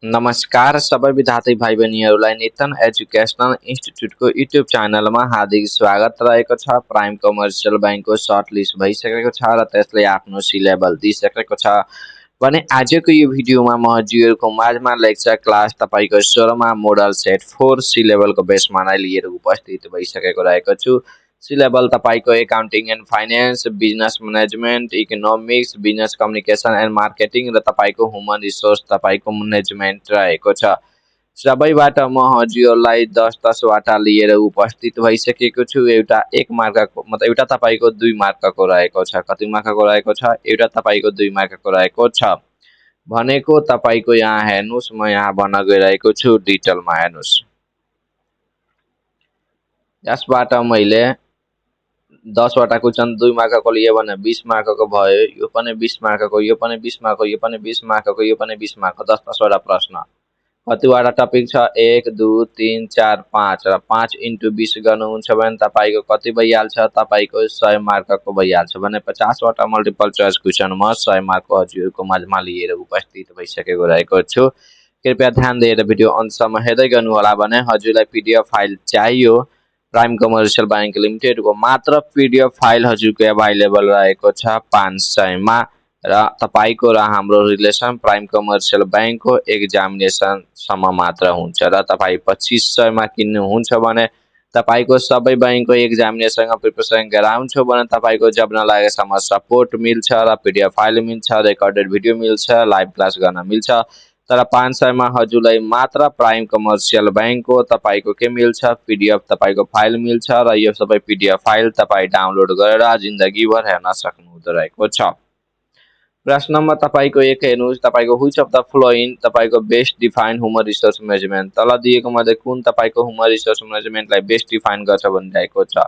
नमस्कार सबै विद्यार्थी भाइ बहिनीहरूलाई नितन एजुकेशनल इन्स्टिट्युटको युट्युब च्यानलमा हार्दिक स्वागत रहेको छ। प्राइम कमर्सियल ब्याङ्कको सर्ट लिस्ट भइसकेको छ र त्यसले आफ्नो सी लेभल दिइसकेको छ भने आजको यो भिडियोमा म हजुरहरूको माझमा लेक्चर क्लास तपाईँको 16मा मोडल सेट 4 सी लेभलको बेसमा नै लिएर उपस्थित भइसकेको रहेको छु। सी लेभल तपाईँको accounting and finance, business management, economics, business communication and marketing र तपाईँको ह्युमन रिसोर्स तपाईँको म्यानेजमेन्ट रहेको छ। सबैबाट म हजुरहरूलाई 10-10 लिएर उपस्थित भइसकेको छु। एउटा 1 मार्कको मतलब एउटा तपाईँको 2 मार्कको रहेको छ। कति मार्कको रहेको छ? एउटा तपाईँको 2 मार्कको रहेको छ। भनेको तपाईँको यहाँ हेर्नुहोस्, म यहाँ भन्न गइरहेको छु, डिटेलमा हेर्नुहोस्। यसबाट मैले 10वटा क्वेसन 2 मार्कको लिए भने 20 मार्कको भयो। यो पनि 20 मार्कको, यो पनि 20 मार्कको, यो पनि 20 मार्कको, यो पनि 20 मार्कको, 10-10वटा प्रश्न। कतिवटा टपिक छ? 1 2 3 4 5 र 5 × 20 गर्नुहुन्छ भने तपाईँको कति भइहाल्छ? तपाईँको 100 मार्कको भइहाल्छ भने 50वटा मल्टिपल चोइस क्वेसन म 100 मार्कको हजुरहरूको माझमा लिएर उपस्थित भइसकेको रहेको छु। कृपया ध्यान दिएर भिडियो अन्तसम्म हेर्दै गर्नुहोला। भने हजुरलाई पिडिएफ फाइल चाहियो प्राइम कमर्सियल बैंक लिमिटेड को मात्र पीडीएफ फाइल हजुरको अभाइलेबल रहेको छ 500 मा र तपाईको र हाम्रो रिलेसन प्राइम कमर्सियल बैंक को एक्जामिनेसन सम्म मात्र हुन्छ र तपाई 2500 मा किन्नुहुन्छ भने तपाईको सबै बैंक को एक्जामिनेसन प्रिपरेसन गराउँछु भने तपाईको जब नलागेसम्म सपोर्ट मिल्छ र पीडीएफ फाइल मिल्छ, रेकर्डेड भिडियो मिल्छ, लाइभ क्लास गर्न मिल्छ। तर 500 मा हजुरलाई मात्र प्राइम कमर्सियल बैंक को तपाईको के मिल्छ? पीडीएफ तपाईको फाइल मिल्छ र यो सबै पीडीएफ फाइल तपाई डाउनलोड गरेर जिन्दगीभर हेर्न सक्नुहुँदो रहेको छ। प्रश्नमा तपाईको 1 हेर्नुहोस्, तपाईको व्हिच अफ द फ्लोइङ तपाईको best define human resource management तल दिएको मध्ये कुन तपाईको ह्युमन रिसोर्स म्यानेजमेन्टलाई बेस्ट डिफाइन गर्छ भनिरहेको छ।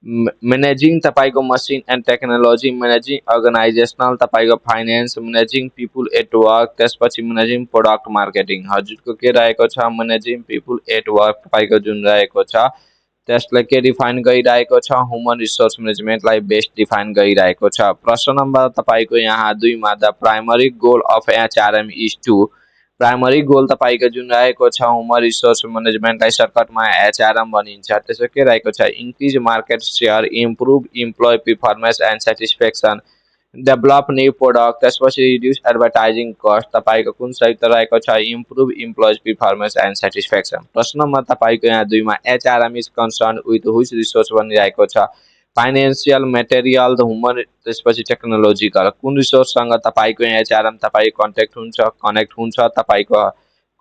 मैनेजिंग तपाईको machine and technology, managing organizational तपाईको finance, managing people at work, त्यसपछि मैनेजिंग प्रोडक्ट मार्केटिंग हजुरको के रहेको छ? मैनेजिंग पीपुल एट वर्क तपाईको जुन रहेको छ त्यसले के डिफाइन गरिरहेको छ? ह्युमन रिसोर्स म्यानेजमेन्टलाई बेस्ट डिफाइन गरिरहेको छ। प्रश्न नम्बर तपाईको यहाँ 2 मा the primary goal of HRM is to primary goal तपाईको जुन रहेको छ ह्युमन रिसोर्स म्यानेजमेन्टलाई सर्टकटमा एचआरएम भनिन्छ। त्यसो के रहेको छ? Increase market share, improve employee performance and satisfaction, develop new product, त्यसपछि रिड्युस एडभर्टाइजिङ कस्ट तपाईको कुन सहित रहेको छ? Improve employees performance and satisfaction. प्रश्न नम्बर तपाईको यहाँ 2 मा HRM is concern with which resource भनिरहेको छ? फाइनेन्शियल, मेटेरियल, ह्युमन, त्यसपछि टेक्नोलोजिकल कुन रिसोर्ससँग तपाईको एचआरएम तपाईको कनेक्ट हुन्छ तपाईको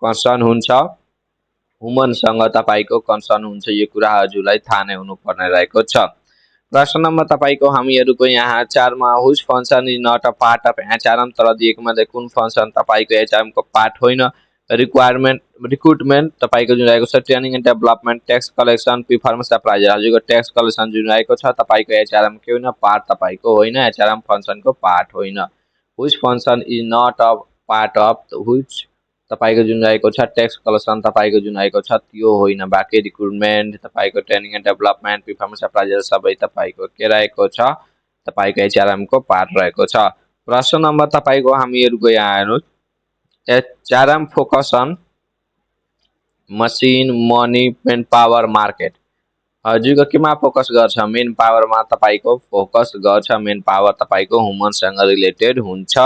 कन्सर्न हुन्छ? ह्युमनसँग तपाईको कन्सर्न हुन्छ। यो कुरा हजुरलाई थाहा नै हुनुपर्ने रहेको छ। प्रश्न नम्बर तपाईको हामीहरूको यहाँ 4 मा which function is not a part of HRM तल दिएको मध्ये कुन फंक्शन तपाईको एचआरएम को पार्ट होइन? रिक्वायरमेन्ट रिक्रुटमेन्ट तपाईको जुन रहेको छ, training and development, tax collection, performance appraisal हजुरको ट्याक्स कलेक्सन जुन रहेको छ तपाईको एचआरएम के होइन? पार्ट तपाईको होइन, एचआरएम फंक्शन को पार्ट होइन। Which function is not a part of which तपाईको जुन रहेको छ ट्याक्स कलेक्सन तपाईको जुन रहेको छ त्यो होइन। बाँकी रिक्रुटमेन्ट तपाईको training and development, performance appraisal सबै तपाईको के रहेको छ? तपाईको एचआरएम को पार्ट रहेको छ। प्रश्न नम्बर तपाईको हामीहरूको यहाँ हेर्नुहोस्, HRM focus on machine, money, manpower, market हजुरको केमा फोकस गर्छ? मेन पावरमा तपाईको फोकस गर्छ। मेन पावर तपाईको ह्युमनसँग रिलेटेड हुन्छ।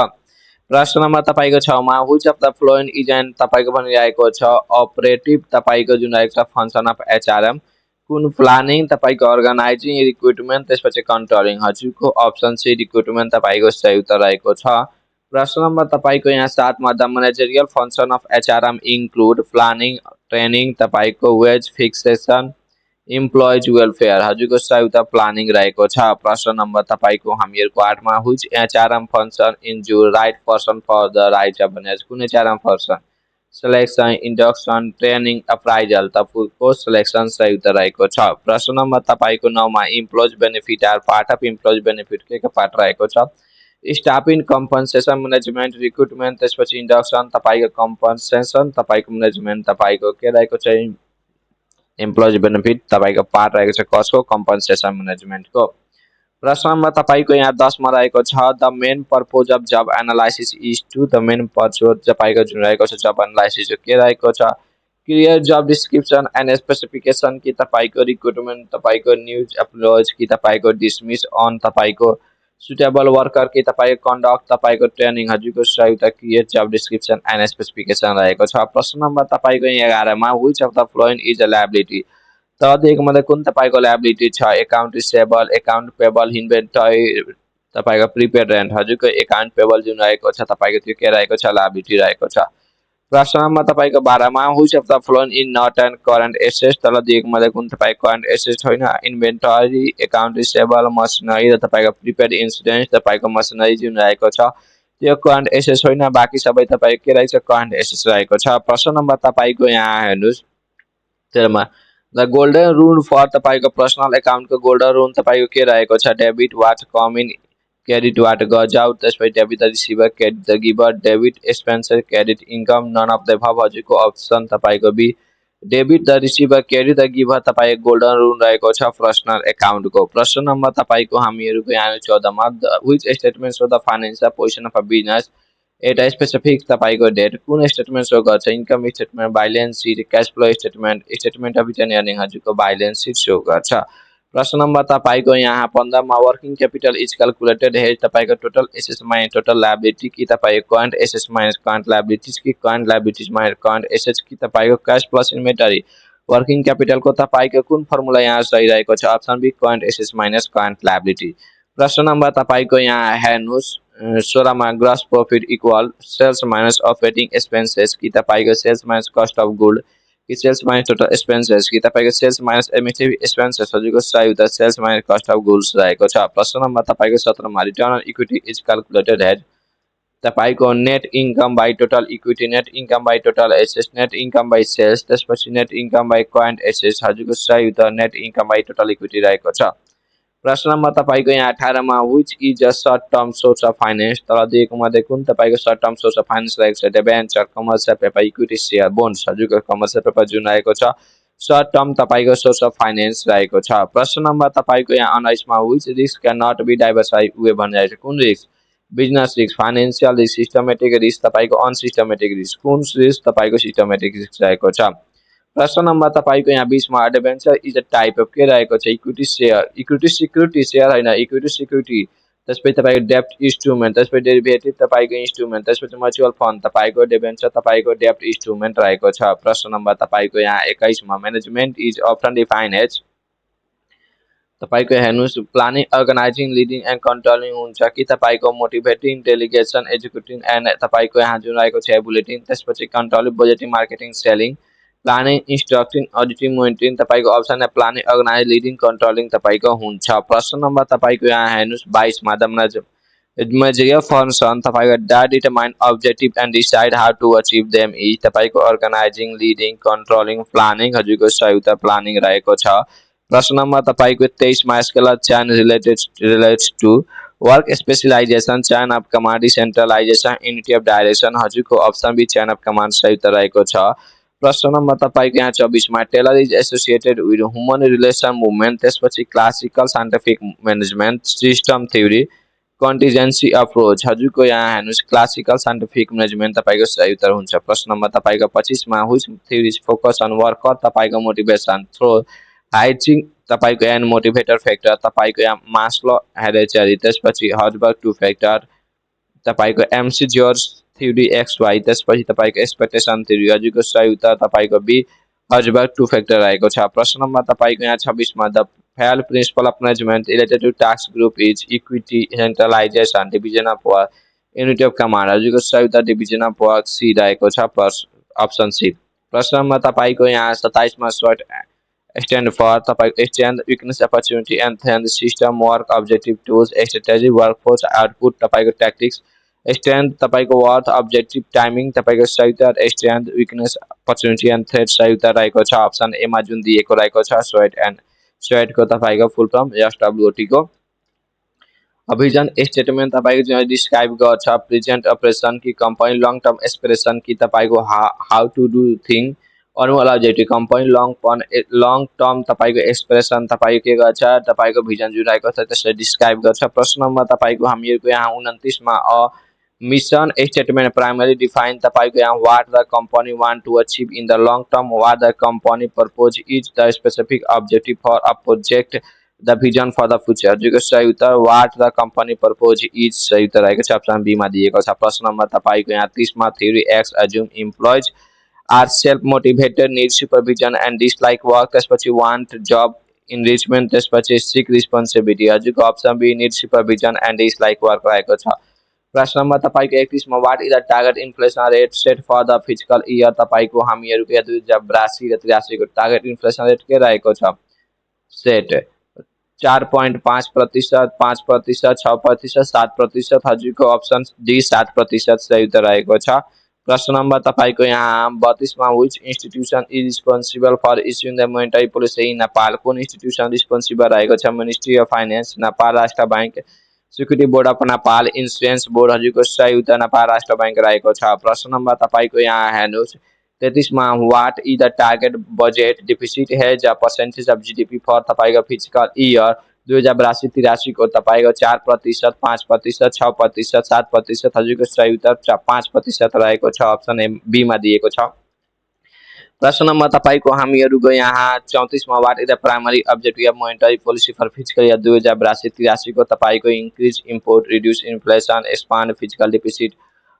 प्रश्न नम्बर तपाईको 6 मा which of the following is an तपाईको भनिरहेको छ अपरेटिभ तपाईको जुन रहेको छ फंक्शन अफ एचआरएम कुन? प्लानिङ तपाईको, अर्गनाइजिङ, रिक्रुटमेन्ट, त्यसपछि कन्ट्रोलिङ हजुरको अप्सन सी रिक्रुटमेन्ट तपाईको सही उत्तर रहेको छ। प्रश्न नम्बर तपाईको यहाँ 7 मा the managerial function of HRM include planning, training तपाईको, वेज फिक्सेसन, इम्प्लोइज वेलफेयर हजुरको सही उत्तर प्लानिङ रहेको छ। प्रश्न नम्बर तपाईको हामीहरूको 8 मा व्हिच एचआरएम फंक्शन इन जो right person for the right job भने कुन HRM function? Selection, induction, training, appraisal तपाईको सिलेक्सन सही उत्तर रहेको छ। प्रश्न नम्बर तपाईको 9 मा employees benefit are part of employees benefit के पार्ट रहेको छ? स्टाफिङ, कम्पनसेसन, मैनेजमेन्ट, रिक्रुटमेन्ट, त्यसपछि इंडक्शन तपाईको, कम्पनसेसन तपाईको, मैनेजमेन्ट तपाईको के रहेको छ? इम्प्लोइज बेनिफिट तपाईको पार्ट रहेको छ कसको? कम्पनसेसन मैनेजमेन्ट को। प्रश्न नम्बर तपाईँको यहाँ 10 मा रहेको छ the main purpose of job analysis is to the main purpose तपाईँको जुन रहेको छ जब एनालाइसिस के रहेको छ clear job description and specification कि तपाईँको रिक्रुटमेन्ट तपाईँको न्युज एप्रोच कि तपाईँको डिसमिस अन तपाईँको सुटेबल वर्कर कि तपाईँको कन्डक्ट तपाईँको ट्रेनिङ हजुरको सहित clear job description and specification रहेको छ। प्रश्न नम्बर तपाईँको 11 मा which of the following is a liability तदेखि कुन तपाईँको लायबिलिटी छ account receivable account payable inventory तपाईँको प्रिपेड रेन्ट हजुरको एकाउन्ट पेबल जुन रहेको छ तपाईँको त्यो के रहेको छ लायबिलिटी रहेको छ। प्रश्न नम्बर तपाईँको 12 मा which of the following in not and current assets तलदेखि कुन तपाईँको करेन्ट एसेट्स होइन इन्भेन्टरी एकाउन्ट रिसेबल मसिनरी र तपाईँको प्रिपेड इन्सुरेन्स तपाईँको मसिनरी जुन रहेको छ त्यो करेन्ट एसेट्स होइन बाँकी सबै तपाईँको के रहेछ करेन्ट एसेट्स रहेको छ। प्रश्न नम्बर तपाईँको यहाँ हेर्नुहोस् 13 मा द गोल्डन रुल फर तपाईँको पर्सनल एकाउन्टको गोल्डन रुल तपाईँको के रहेको छ debit what come in credit what goes out त्यसपछि debit the receiver credit the giver debit expenses credit income none of the above हजुरको अप्सन तपाईँको b debit the receiver credit the giver तपाईँको golden rule रहेको छ personal एकाउन्टको। प्रश्न number तपाईँको हामीहरूको यहाँ 14 मा which statements of the financial position of a business at specific तपाईँको डेट कुन स्टेटमेन्ट सो गर्छ income statement balance sheet cash flow statement statement of return earning हजुरको बैलेन्स सिट सो गर्छ। प्रश्न नम्बर तपाईँको यहाँ 15 मा working capital is calculated as तपाईँको total assets minus total liability कि तपाईँको current assets minus current liabilities कि current liabilities minus current assets कि तपाईँको क्यास प्लस इन्भेन्टरी वर्किङ क्यापिटलको तपाईँको कुन फर्मुला यहाँ सही रहेको छ option b current assets minus current liability. प्रश्न नम्बर तपाईँको यहाँ हेर्नुहोस् 16 मा gross profit equal sales minus operating expenses कि तपाईँको sales minus cost of good कि सेल्स माइनस टोटल एक्सपेंसेस कि तपाईँको सेल्स माइनस एडमिनिस्ट्रेटिभ एक्सपेंसेस हजुरको सही उत्तर sales minus cost of goods रहेको छ। प्रश्न नम्बर तपाईँको 17 मा return on equity is calculated as तपाईँको net income by total equity net income by total assets net income by sales त्यसपछि net income by current assets हजुरको सही उत्तर net income by total equity रहेको छ। प्रश्न नम्बर तपाईँको यहाँ 18 मा which is a short term source of finance तलदेखि मध्ये कुन तपाईँको short term source of finance रहेको छ debenture commercial paper equity share bonds हजुरको कमर्सियल पेपर जुन रहेको छ सर्ट टर्म तपाईँको सोर्स अफ फाइनेन्स रहेको छ। प्रश्न नम्बर तपाईँको यहाँ 19 मा which risk can not be diversified भनिरहेको छ कुन risk business risk financial risk systematic risk तपाईँको अनसिस्टमेटिक रिस्क कुन रिस्क तपाईँको सिस्टमेटिक रिस्क रहेको छ। प्रश्न नम्बर तपाईँको यहाँ 20 मा debenture is a type of के रहेको छ equity share equity security share होइन इक्विटी सिक्युरिटी त्यसपछि तपाईँको डेप्ट इन्स्ट्रुमेन्ट त्यसपछि डेरिभेटिभ तपाईँको इन्स्ट्रुमेन्ट त्यसपछि म्युचुअल फन्ड तपाईँको डिबेन्चर तपाईँको डेप्ट इन्स्ट्रुमेन्ट रहेको छ। प्रश्न नम्बर तपाईँको यहाँ 21 मा management is often defined as तपाईँको हेर्नुहोस् planning organising leading and controlling हुन्छ कि तपाईँको मोटिभेटिङ डेलिगेसन एजुकेटिङ एन्ड तपाईँको यहाँ जुन रहेको छ एबुलेटिङ त्यसपछि controlling budgeting marketing selling planning instructing auditing monitoring तपाईँको option planning organize leading controlling तपाईँको हुन्छ। प्रश्न नम्बर तपाईँको यहाँ हेर्नुहोस् 22 मा द मेजर फंक्सन तपाईँको the determine objective and decide how to achieve them is तपाईँको अर्गनाइजिङ लिडिङ कन्ट्रोलिङ प्लानिङ हजुरको सही उत्तर प्लानिङ रहेको छ। प्रश्न नम्बर तपाईँको 23 मा scalar chain relates to work specialization chain of command decentralization unity of direction हजुरको option B chain of command सही उत्तर रहेको छ। प्रश्न नम्बर तपाईँको यहाँ 24 मा Taylor is associated with human relation movement त्यसपछि classical scientific management system theory contingency approach हजुरको यहाँ हेर्नुहोस् क्लासिकल साइन्टिफिक म्यानेजमेन्ट तपाईँको सही उत्तर हुन्छ। प्रश्न नम्बर तपाईँको 25 मा which theory focus on worker तपाईँको मोटिभेसन थ्रो हाइचिङ तपाईँको एन्ड मोटिभेटर फ्याक्टर तपाईँको यहाँ मास्लो हेरेचरी त्यसपछि हर्जबर्ग टु फ्याक्टर तपाईँको एमसी जर्ज थ्योरी एक्स वाई त्यसपछि तपाईँको एक्सपेक्टेसन थ्योरी हजुरको सही उत्तर तपाईँको बी हर्जबर्ग टु फ्याक्टर रहेको छ। प्रश्न नम्बर तपाईँको यहाँ 26 मा the Fayol principle of management related to task group is equity centralisation division of work unity of command हजुरको सही उत्तर डिभिजन अफ वर्क सी रहेको छ अप्सन सी। प्रश्न नम्बर तपाईँको यहाँ 27 मा सर्ट स्ट्यान्ड फर तपाईँको strength weakness opportunity and threat system work objective tools strategy workforce output तपाईँको ट्याक्टिक्स स्ट्रेन्थ तपाईँको वर्थ अब्जेक्टिभ टाइमिङ तपाईँको सही उत्तर strength weakness opportunity and threat सही उत्तर रहेको छ। अप्सन एमा जुन दिएको रहेको छ स्वेटको तपाईँको फुल फर्म एसडब्ल्युओटीको अभिजन स्टेटमेन्ट तपाईँको डिस्क्राइब गर्छ प्रेजेन्ट अपरेसन कि कम्पनी लङ टर्म एस्पिरेसन कि तपाईँको हाउ टु डु थिङ अर्को अब्जेक्टिभ कम्पनी लङ टर्म तपाईँको एक्सप्रेसन तपाईँको के गर्छ, तपाईँको भिजन जुन रहेको छ त्यसलाई डिस्क्राइब गर्छ। प्रश्न नम्बर तपाईँको हामीहरूको यहाँ 29 मा मिशन स्टेटमेन्ट प्राइमरी डिफाइन तपाईँको यहाँ what the company want to achieve in the long term, what the company purpose is the specific objective for a project, the vision for the future. जुन सही उत्तर what the company purpose is सही उत्तर रहेको छ, option be मा दिएको छ। प्रश्न नम्बर तपाईँको यहाँ 30 मा theory X assume employees are self motivated, need supervision and dislike work, त्यसपछि वान्ट जब इनरिचमेन्ट, त्यसपछि सिक रिस्पोन्सिबिलिटी। हजुरको option B need supervision and dislike work रहेको छ। प्रश्न नम्बर तपाईँको 31 मा what is the target inflation rate set for the physical year, तपाईँको हामीहरूको 2082 र 83 को टार्गेट इन्फ्लेसन रेट के रहेको छ सेट 4.5%, 5%, 6%, 7%। हजुरको अप्सन डी 7% सही उत्तर रहेको छ। प्रश्न नम्बर तपाईँको यहाँ 32 मा which institution is responsible for issuing the monetary policy in Nepal, कुन इन्स्टिट्युसन रिस्पोन्सिबल रहेको छ, मिनिस्ट्री अफ फाइनेन्स, नेपाल राष्ट्र bank, security board of Nepal, insurance board. हजुरको सही उत्तर नेपाल राष्ट्र बैंक रहेको छ। प्रश्न नम्बर तपाईँको यहाँ हेर्नुहोस् 33 मा what is the target budget deficit has a percentage of GDP for तपाईँको फिजिकल इयर 2082-83 को तपाईँको 4%, 5%, 6%, 7%। हजुरको सही उत्तर 5% रहेको छ, अप्सन बी मा दिएको छ। प्रश्न नम्बर तपाईँको हामीहरूको यहाँ 34 मा what is the primary objective of monetary policy for physical year 2082-83 को तपाईँको increase import, reduce inflation, expand physical deficit,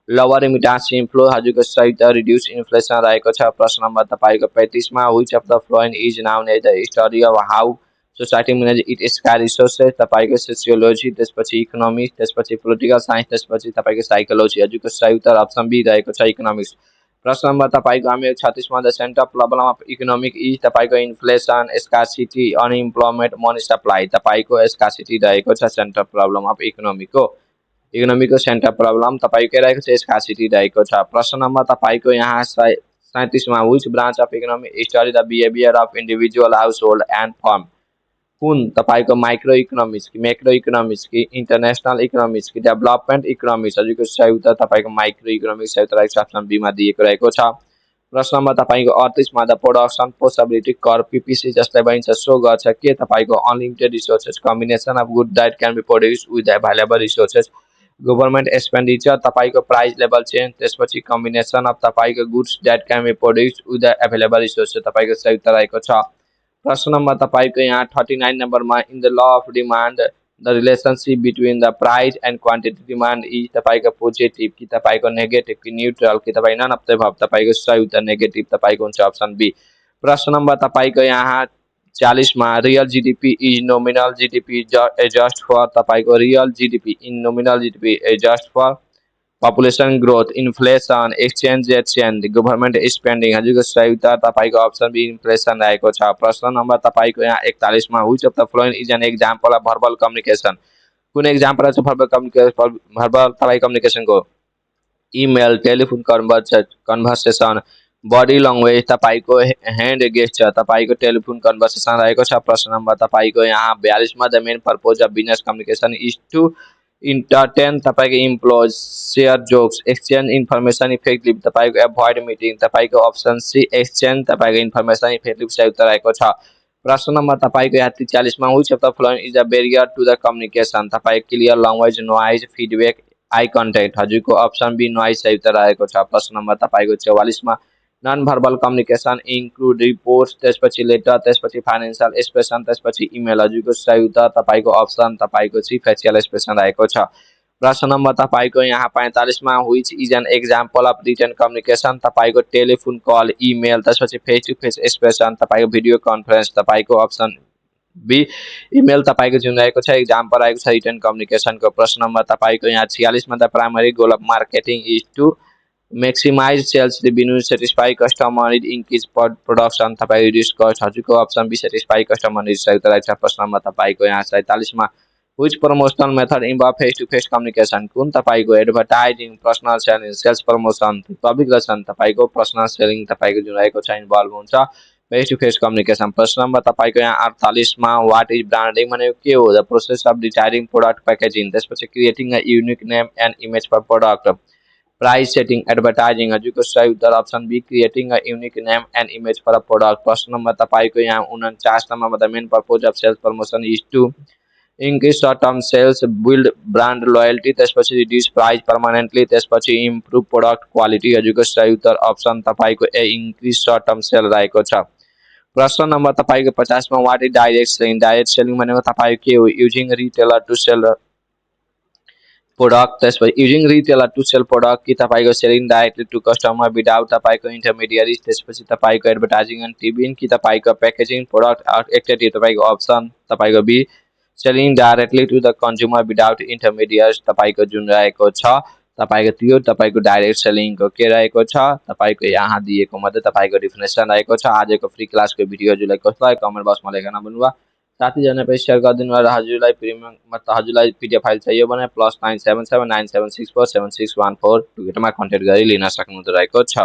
lower remittance inflow. हजुरको सही उत्तर रिड्युस इन्फ्लेसन रहेको छ। प्रश्न नम्बर तपाईँको 35 मा which of the following is known as the study of how society manage its scarce resources, तपाईँको सोसियोलोजी, त्यसपछि इकोनोमिक्स, त्यसपछि पोलिटिकल साइन्स, त्यसपछि तपाईँको साइकोलोजी। हजुरको सही उत्तर अप्सन बी रहेको छ, इकोनोमिक्स। प्रश्न नम्बर तपाईँको हामी 36 मा the center problem of economic is तपाईँको inflation, scarcity, unemployment, money supply. तपाईँको स्कार्सिटी रहेको छ सेन्टर प्रब्लम अफ इकोनोमीको सेन्टर प्रब्लम तपाईँको के रहेको छ, स्कार्सिटी रहेको छ। प्रश्न नम्बर तपाईँको यहाँ 37 मा which branch of economy study the behaviour of individual house hold and form, कुन तपाईँको माइक्रो इकोनोमिक्स कि मैक्रो इकोनोमिक्स कि इंटरनेशनल इकोनोमिक्स कि डेभलपमेन्ट इकोनोमिक्स। हजुरको सही उत्तर तपाईँको माइक्रो इकोनोमिक्स सही उत्तर रहेको छ, अप्सन बी मा दिएको रहेको छ। प्रश्न नम्बर तपाईँको 38 मा the production possibility curve PPC जसलाई भनिन्छ सो गर्छ के, तपाईँको unlimited resources, combination of good diet can be produce with available resources, government expenditure, तपाईँको प्राइस लेभल चेन्ज, त्यसपछि कम्बिनेसन अफ तपाईँको goods that can be produce with available resources. तपाईँको सही उत्तर रहेको छ। प्रश्न नम्बर तपाईँको यहाँ 39 नम्बरमा in the law of demand the relationship between the price and quantity demand is तपाईँको पोजिटिभ कि तपाईँको नेगेटिभ कि न्युट्रल कि तपाईँ नन अफ द अबभ, तपाईँको सही उत्तर नेगेटिभ तपाईँको हुन्छ, अप्सन बी। प्रश्न नम्बर तपाईँको यहाँ 40 मा real GDP is nominal GDP adjust for, तपाईँको real GDP in nominal GDP adjust for population growth, inflation, exchange rate change, government spending. हजुरको सही उत्तर तपाईँको अप्सन बी इन्फ्लेसन रहेको छ। प्रश्न नम्बर तपाईँको यहाँ 41 मा which of the following is an example of verbal communication, कुन एक्जाम्पल छ भर्बल तपाईँ कम्युनिकेसनको, email, telephone conversation, body language, तपाईँको ह्यान्ड गेस्चर, तपाईँको टेलिफोन कन्भर्सेसन रहेको छ। प्रश्न नम्बर तपाईँको यहाँ 42 मा the main purpose of business communication is to entertain, तपाईँको employees, share jokes, exchange information effective, तपाईँको एभोइड मिटिङ, तपाईँको अप्सन सी एक्सचेन्ज तपाईँको इन्फर्मेसन इफेक्टिभ सही उत्तर रहेको छ। प्रश्न नम्बर तपाईँको यहाँ 43 मा which of the following is a barrier to the communication, तपाईँको clear language, noise, feedback, eye contact. हजुरको अप्सन बी नोइज सही उत्तर रहेको छ। प्रश्न नम्बर तपाईँको 44 मा non verbal communication include reports, त्यसपछि लेटर, त्यसपछि फाइनेन्सियल एक्सप्रेसन, त्यसपछि इमेल। हजुरको सही उत्तर तपाईँको अप्सन तपाईँको सी फेसियल एक्सप्रेसन रहेको छ। प्रश्न नम्बर तपाईँको यहाँ 45 मा which is an example of written communication, तपाईँको टेलिफोन कल, इमेल, त्यसपछि फेस टु फेस एक्सप्रेसन, तपाईँको भिडियो कन्फरेन्स, तपाईँको अप्सन बी इमेल तपाईँको जुन रहेको छ एक्जाम्पल रहेको छ रिटन कम्युनिकेसनको। प्रश्न नम्बर तपाईँको यहाँ 46 मा the primary goal of marketing is to maximise sales revenue, satisfy customer need, increase production, तपाईँ रिड्युस कस्ट। हजुरको option B satisfy customer need सही उत्तर रहेको छ। प्रश्न नम्बर तपाईँको यहाँ 47 मा which promotional method involve face to face communication, कुन तपाईँको advertising, personal selling, sales promotion, public relation, तपाईँको पर्सनल सेलिङ तपाईँको जुन रहेको छ इन्भल्भ हुन्छ फेस टु फेस कम्युनिकेसन। प्रश्न नम्बर तपाईँको यहाँ 48 मा वाट इज ब्रान्डिङ भनेको के हो, the process of designing product packaging, त्यसपछि creating a unique name and image for product, price setting advertising हजुरको सही उत्तर option B creating a unique name and image for a product. प्रश्न number तपाईँको यहाँ 49 नम्बरमा the main purpose of sales promotion is to increase short-term sales, build brand loyalty, त्यसपछि reduce price permanently, त्यसपछि improve product quality। हजुरको सही उत्तर option तपाईँको ए increase short-term sale रहेको छ। प्रश्न नम्बर तपाईँको 50 मा what is direct selling. Direct selling भनेको तपाईँको के हो? Using retailer to sell product, त्यसपछि using retailer to sell product कि तपाईँको selling directly to customer without तपाईँको इन्टरमिडियरी, त्यसपछि तपाईँको एडभर्टाइजिङ एन्ड टिभी कि तपाईँको प्याकेजिङ प्रोडक्ट एक्टेड तपाईँको अप्सन तपाईँको B selling directly to the consumer without intermediate तपाईँको जुन रहेको छ तपाईँको त्यो तपाईँको डाइरेक्ट सेलिङको के रहेको छ तपाईँको यहाँ दिएको मध्ये तपाईँको डिफिनेसन रहेको छ। आजको फ्री क्लासको भिडियो हजुरलाई कस्तो लाग्यो कमेन्ट बक्समा लेख्न नभुल्नुहोला। साथीजना पे सेयर गरिदिनु र हजुरलाई प्रिमियम मतलब हजुरलाई पिडिएफ फाइल चाहियो भने +97797647614 टुगेटमा कन्ट्याक्ट गरी लिन सक्नुहुँदो रहेको छ।